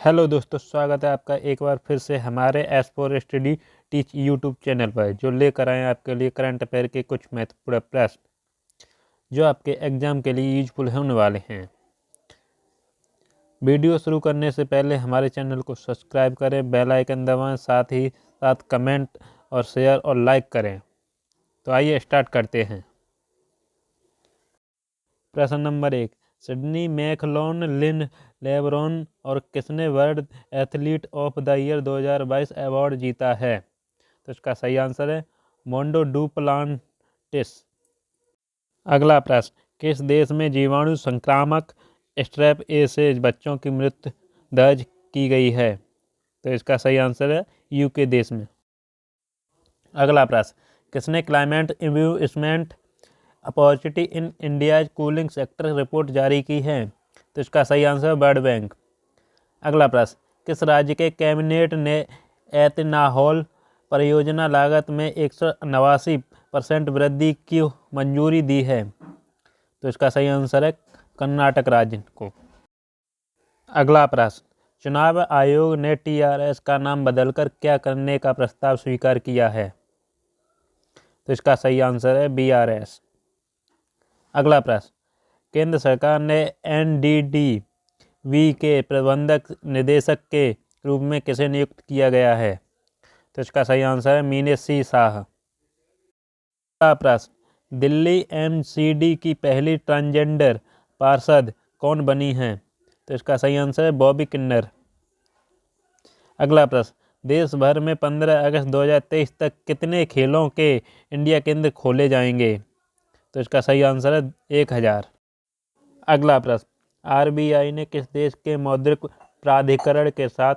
Hello दोस्तों, स्वागत है आपका एक बार फिर से हमारे S for study teach YouTube channel पर, जो लेकर आए हैं आपके लिए करंट अफेयर के कुछ महत्वपूर्ण प्रश्न जो आपके एग्जाम के लिए यूजफुल होने वाले हैं। वीडियो शुरू करने से पहले हमारे चैनल को सब्सक्राइब करें, बेल आइकन दबाएं, साथ ही साथ कमेंट और शेयर और लाइक करें। तो आइए स्टार्ट करते हैं। प्रश्न नंबर 1, सिडनी मैकलोन लिन लेब्रॉन और किसने world athlete of the year 2022 award जीता है? तो इसका सही आंसर है मोंडो डुप्लांटिस। अगला प्रश्न, किस देश में जीवाणु संक्रामक स्ट्रेप ए से बच्चों की मृत्यु दर्ज की गई है? तो इसका सही आंसर है यूके देश में। अगला प्रश्न, किसने climate investment opportunity in India cooling sector report जारी की है? तो इसका सही आंसर वर्ल्ड बैंक। अगला प्रश्न, किस राज्य के कैबिनेट ने एथेनॉल परियोजना लागत में 189% वृद्धि की मंजूरी दी है? तो इसका सही आंसर है कर्नाटक राज्य को। अगला प्रश्न, चुनाव आयोग ने टीआरएस का नाम बदलकर क्या करने का प्रस्ताव स्वीकार किया है? तो इसका सही आंसर है बीआरएस। अगला प्रश्न, केंद्र सरकार ने एनडीडीबी के प्रबंधक निदेशक के रूप में किसे नियुक्त किया गया है? तो इसका सही आंसर है मीनेश सी शाह। अगला प्रश्न, दिल्ली एमसीडी की पहली ट्रांसजेंडर पार्षद कौन बनी है? तो इसका सही आंसर है बॉबी किन्नर। अगला प्रश्न, देश भर में 15 अगस्त 2023 तक कितने खेलों के इंडिया केंद्र खोले जाएंगे? तो इसका सही आंसर है 1000। अगला प्रश्न, आरबीआई ने किस देश के मौद्रिक प्राधिकरण के साथ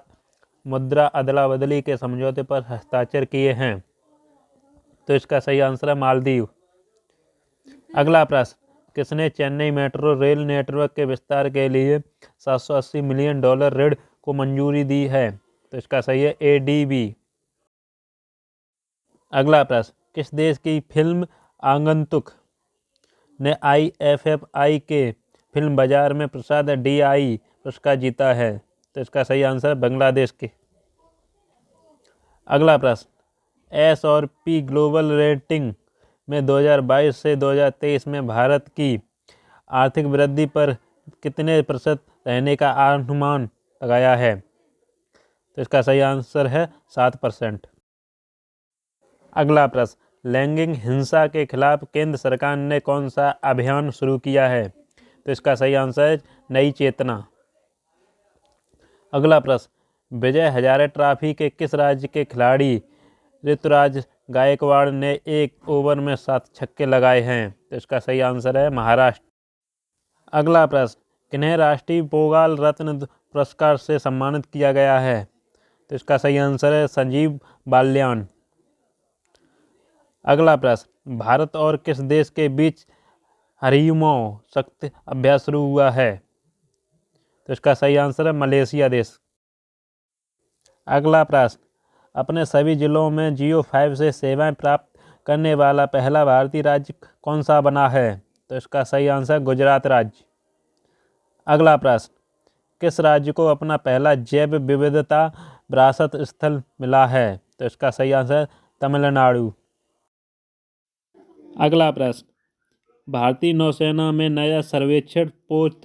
मुद्रा अदला बदली के समझौते पर हस्ताक्षर किए हैं? तो इसका सही आंसर है मालदीव। अगला प्रश्न, किसने चेन्नई मेट्रो रेल नेटवर्क के विस्तार के लिए $780 मिलियन ऋण को मंजूरी दी है? तो इसका सही है एडीबी। अगला प्रश्न, किस देश की फिल्म आगंतुक ने IFFI के फिल्म बाजार में प्रसाद DI पुरस्कार जीता है? तो इसका सही आंसर है बांग्लादेश के। अगला प्रश्न, S&P ग्लोबल रेटिंग में 2022 से 2023 में भारत की आर्थिक वृद्धि पर कितने प्रतिशत रहने का अनुमान लगाया है? तो इसका सही आंसर है 7%। अगला प्रश्न, लैंगिक हिंसा के खिलाफ केंद्र सरकार ने कौन सा अभियान शुरू किया है? तो इसका सही आंसर है नई चेतना। अगला प्रश्न, विजय हजारे ट्रॉफी के किस राज्य के खिलाड़ी ऋतुराज गायकवाड़ ने एक ओवर में 7 छक्के लगाए हैं? तो इसका सही आंसर है महाराष्ट्र। अगला प्रश्न, किन्हें राष्ट्रीय पोगाल रत्न पुरस्कार से सम्मानित किया गया है? तो इसका सही आंसर है संजीव बाल्यान। अगला प्रश्न, भारत और किस देश के बीच हरिमो शक्ति अभ्यास शुरू हुआ है? तो इसका सही आंसर है मलेशिया देश। अगला प्रश्न, अपने सभी जिलों में जियो 5 से सेवाएं प्राप्त करने वाला पहला भारतीय राज्य कौन सा बना है? तो इसका सही आंसर गुजरात राज्य। अगला प्रश्न, किस राज्य को अपना पहला जैव विविधता विरासत स्थल मिला है? तो इसका सही आंसर तमिलनाडु। अगला प्रश्न, भारतीय नौसेना में नया सर्वेक्षण पोत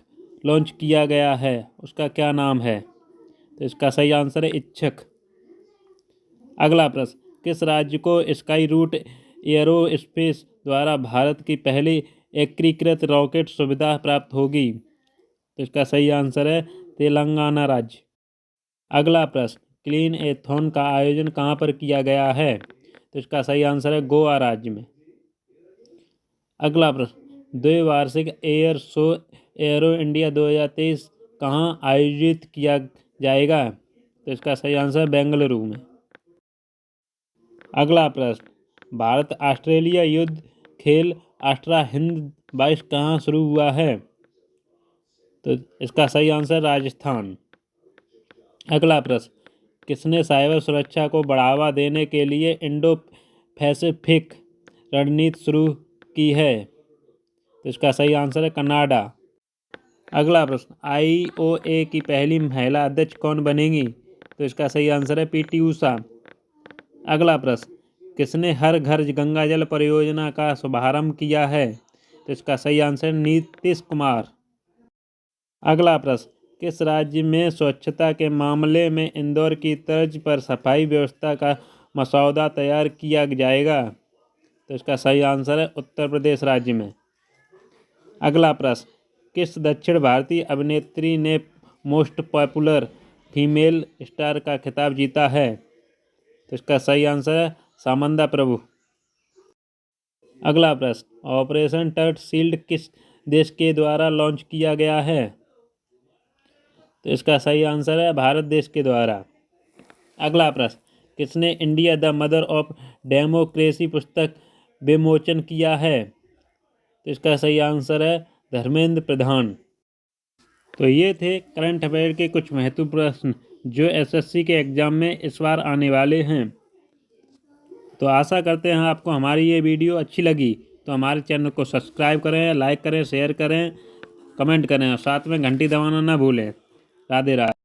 लॉन्च किया गया है, उसका क्या नाम है? तो इसका सही आंसर है इच्छक। अगला प्रश्न, किस राज्य को स्काई रूट एयरोस्पेस द्वारा भारत की पहली एकीकृत रॉकेट सुविधा प्राप्त होगी? तो इसका सही आंसर है तेलंगाना राज्य। अगला प्रश्न, क्लीन एथॉन का आयोजन कहाँ पर किया गया है? तो इसका सही आंसर है गोवा राज्य में। अगला प्रश्न, द्विवार्षिक एयर शो एरो इंडिया 2023 कहाँ आयोजित किया जाएगा? तो इसका सही आंसर बेंगलुरु में। अगला प्रश्न, भारत ऑस्ट्रेलिया युद्ध खेल अष्टरा हिंद 22 कहाँ शुरू हुआ है? तो इसका सही आंसर राजस्थान। अगला प्रश्न, किसने साइबर सुरक्षा को बढ़ावा देने के लिए इंडो पैसिफिक रणनीति शुरू की है? तो इसका सही आंसर है कनाडा। अगला प्रश्न, IOA की पहली महिला अध्यक्ष कौन बनेंगी? तो इसका सही आंसर है PT ऊषा। अगला प्रश्न, किसने हर घर गंगा जल परियोजना का शुभारंभ किया है? तो इसका सही आंसर नीतीश कुमार। अगला प्रश्न, किस राज्य में स्वच्छता के मामले में इंदौर की तर्ज पर सफाई व्यवस्था का मसौदा तैयार किया जाएगा? तो इसका सही आंसर है उत्तर प्रदेश राज्य में। अगला प्रश्न, किस दक्षिण भारतीय अभिनेत्री ने मोस्ट पॉपुलर फीमेल स्टार का खिताब जीता है? तो इसका सही आंसर है सामंता प्रभु। अगला प्रश्न, ऑपरेशन टर्ट शील्ड किस देश के द्वारा लॉन्च किया गया है? तो इसका सही आंसर है भारत देश के द्वारा। अगला प्रश्न, किसने India the mother of democracy पुस्तक विमोचन किया है? तो इसका सही आंसर है धर्मेंद्र प्रधान। तो ये थे करंट अफेयर के कुछ महत्वपूर्ण प्रश्न जो SSC के एग्ज़ाम में इस बार आने वाले हैं। तो आशा करते हैं आपको हमारी ये वीडियो अच्छी लगी, तो हमारे चैनल को सब्सक्राइब करें, लाइक करें, शेयर करें, कमेंट करें और साथ में घंटी दबाना ना भूलें। राधे राधे।